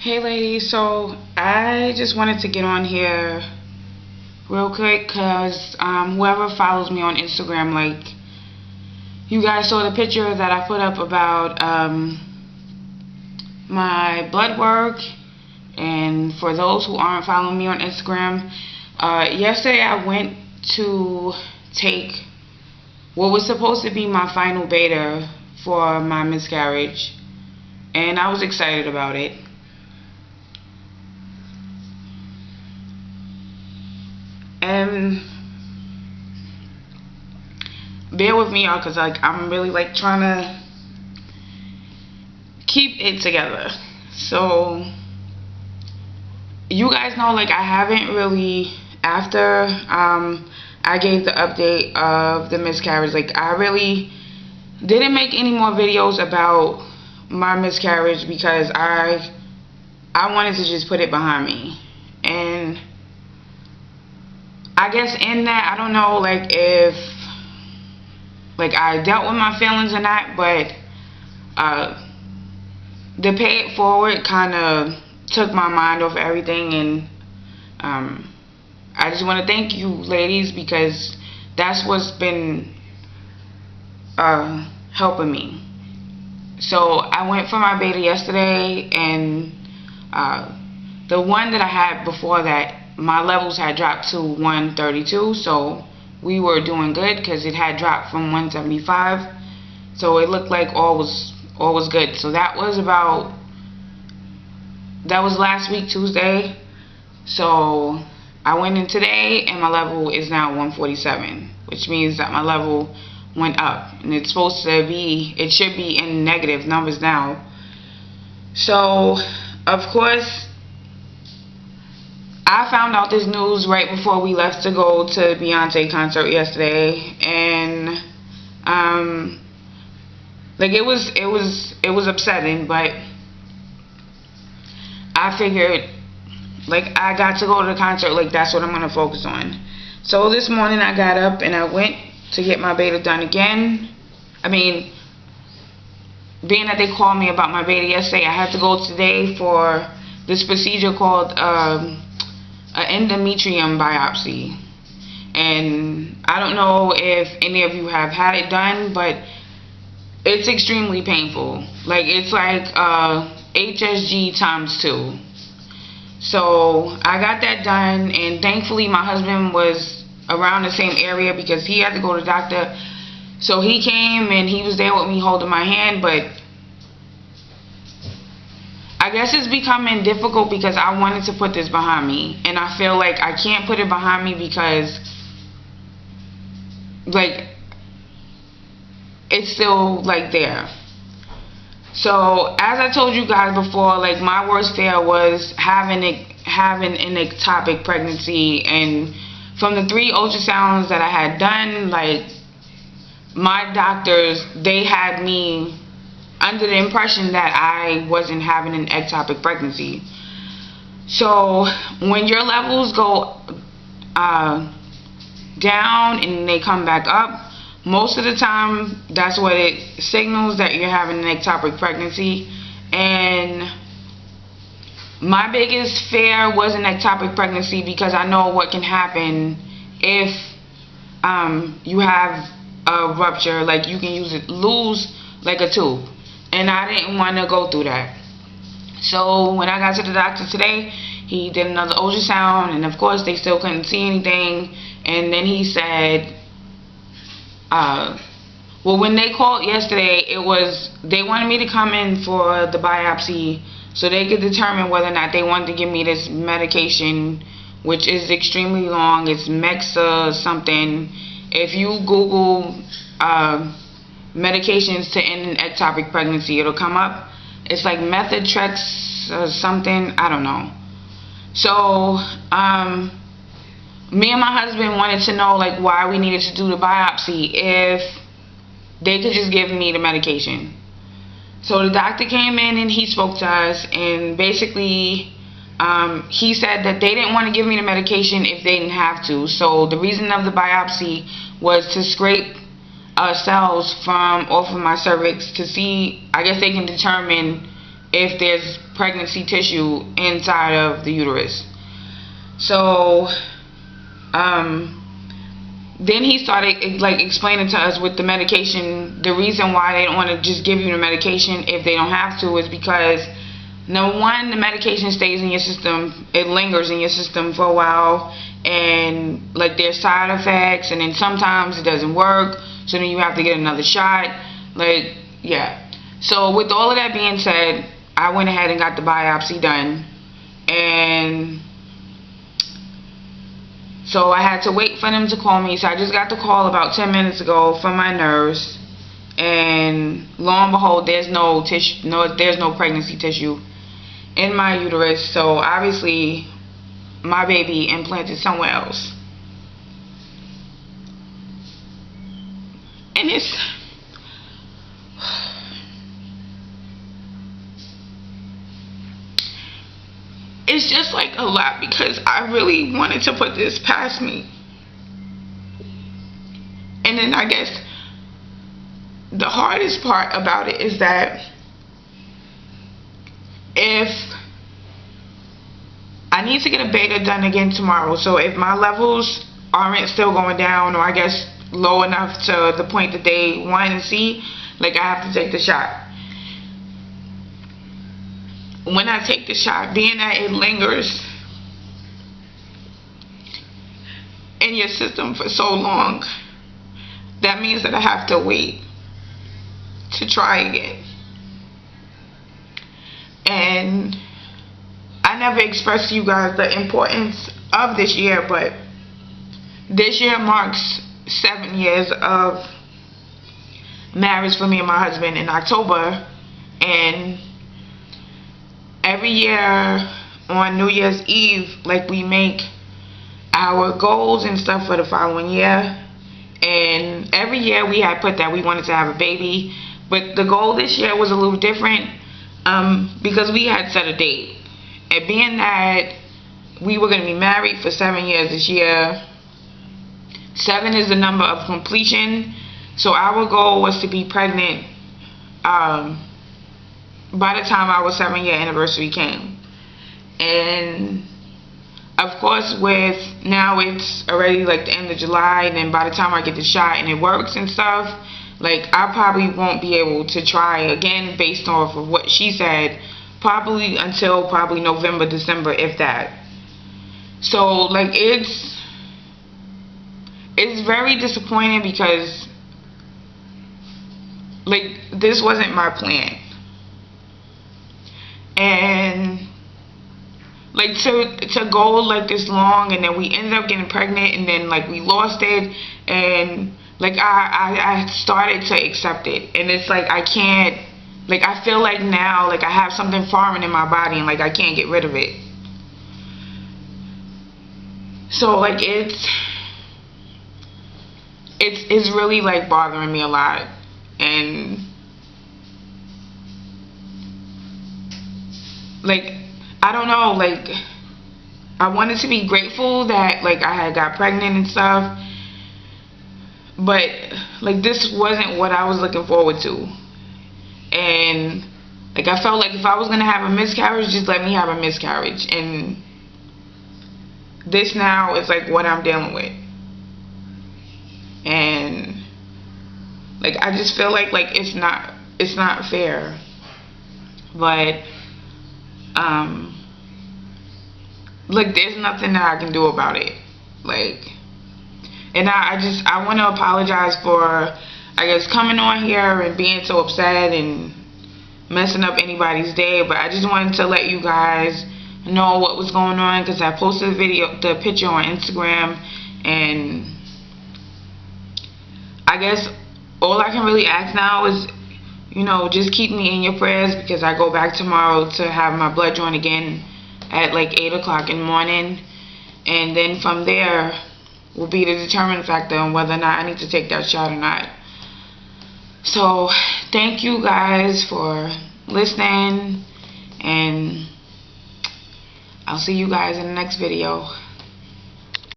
Hey ladies, so I just wanted to get on here real quick because whoever follows me on Instagram, like, you guys saw the picture that I put up about my blood work. And for those who aren't following me on Instagram, yesterday I went to take what was supposed to be my final beta for my miscarriage, and I was excited about it. And bear with me, y'all, because I'm really trying to keep it together. So you guys know, I haven't really, after I gave the update of the miscarriage, I really didn't make any more videos about my miscarriage because I wanted to just put it behind me. And I guess in that, I don't know if I dealt with my feelings or not, but the pay it forward kind of took my mind off everything. And I just want to thank you ladies, because that's what's been helping me. So I went for my beta yesterday, and the one that I had before that, my levels had dropped to 132, so we were doing good because it had dropped from 175. So it looked like all was good. So that was last week Tuesday. So I went in today and my level is now 147, which means that my level went up, and it should be in negative numbers now. So of course I found out this news right before we left to go to Beyonce concert yesterday, and it was upsetting, but I figured I got to go to the concert, that's what I'm gonna focus on. So this morning I got up and I went to get my beta done again. I mean, being that they called me about my beta yesterday, I had to go today for this procedure called an endometrium biopsy. And I don't know if any of you have had it done, but it's extremely painful. It's HSG times 2. So I got that done, and thankfully my husband was around the same area because he had to go to the doctor. So he came and he was there with me holding my hand. But I guess it's becoming difficult because I wanted to put this behind me, and I feel like I can't put it behind me because it's still there. So as I told you guys before, my worst fear was having an ectopic pregnancy. And from the 3 ultrasounds that I had done, my doctors, they had me under the impression that I wasn't having an ectopic pregnancy. So when your levels go down and they come back up, most of the time that's what it signals that you're having an ectopic pregnancy. And my biggest fear was an ectopic pregnancy because I know what can happen if you have a rupture. You can lose a tube, and I didn't want to go through that. So when I got to the doctor today, he did another ultrasound, and of course they still couldn't see anything. And then he said, well, when they called yesterday, they wanted me to come in for the biopsy so they could determine whether or not they wanted to give me this medication, which is extremely long. It's Mexa something. If you Google medications to end an ectopic pregnancy, it'll come up. It's methotrexate or something, I don't know. So me and my husband wanted to know why we needed to do the biopsy if they could just give me the medication. So the doctor came in and he spoke to us, and basically he said that they didn't want to give me the medication if they didn't have to. So the reason of the biopsy was to scrape cells from off of my cervix to see, I guess they can determine if there's pregnancy tissue inside of the uterus. So then he started like explaining to us with the medication, the reason why they don't want to just give you the medication if they don't have to is because, number one, the medication stays in your system, it lingers in your system for a while, and like there's side effects, and then sometimes it doesn't work, so then you have to get another shot. Like, yeah. So with all of that being said, I went ahead and got the biopsy done, and so I had to wait for them to call me. So I just got the call about 10 minutes ago from my nurse, and lo and behold, there's no tissue, there's no pregnancy tissue in my uterus. So obviously my baby implanted somewhere else. And it's just like a lot, because I really wanted to put this past me. And then I guess the hardest part about it is that if I need to get a beta done again tomorrow, so if my levels aren't still going down, or I guess low enough to the point that they want to see, like, I have to take the shot. When I take the shot, being that it lingers in your system for so long, that means that I have to wait to try again. And I never expressed to you guys the importance of this year, but this year marks 7 years of marriage for me and my husband in October. And every year on New Year's Eve, like, we make our goals and stuff for the following year. And every year we had put that we wanted to have a baby, but the goal this year was a little different, because we had set a date. And being that we were going to be married for 7 years this year, 7 is the number of completion. So our goal was to be pregnant by the time our 7-year anniversary came. And of course, with now it's already like the end of July, and then by the time I get the shot and it works and stuff, like, I probably won't be able to try again, based off of what she said, probably until probably November, December, if that. So like, it's very disappointing, because like, this wasn't my plan. And like, to go like this long, and then we ended up getting pregnant, and then like we lost it, and like I started to accept it, and it's like I can't, like, I feel like now like I have something foreign in my body, and like I can't get rid of it. So like, it's really like bothering me a lot. And like, I don't know, like, I wanted to be grateful that like I had got pregnant and stuff, but like, this wasn't what I was looking forward to. And like, I felt like if I was gonna have a miscarriage, just let me have a miscarriage. And this now is like what I'm dealing with. And like, I just feel like it's not fair. But like, there's nothing that I can do about it. Like, and I want to apologize for, I guess, coming on here and being so upset and messing up anybody's day. But I just wanted to let you guys know what was going on, because I posted the picture on Instagram, and I guess all I can really ask now is, you know, just keep me in your prayers, because I go back tomorrow to have my blood drawn again at like 8 o'clock in the morning, and then from there will be the determining factor on whether or not I need to take that shot or not. So thank you guys for listening, and I'll see you guys in the next video.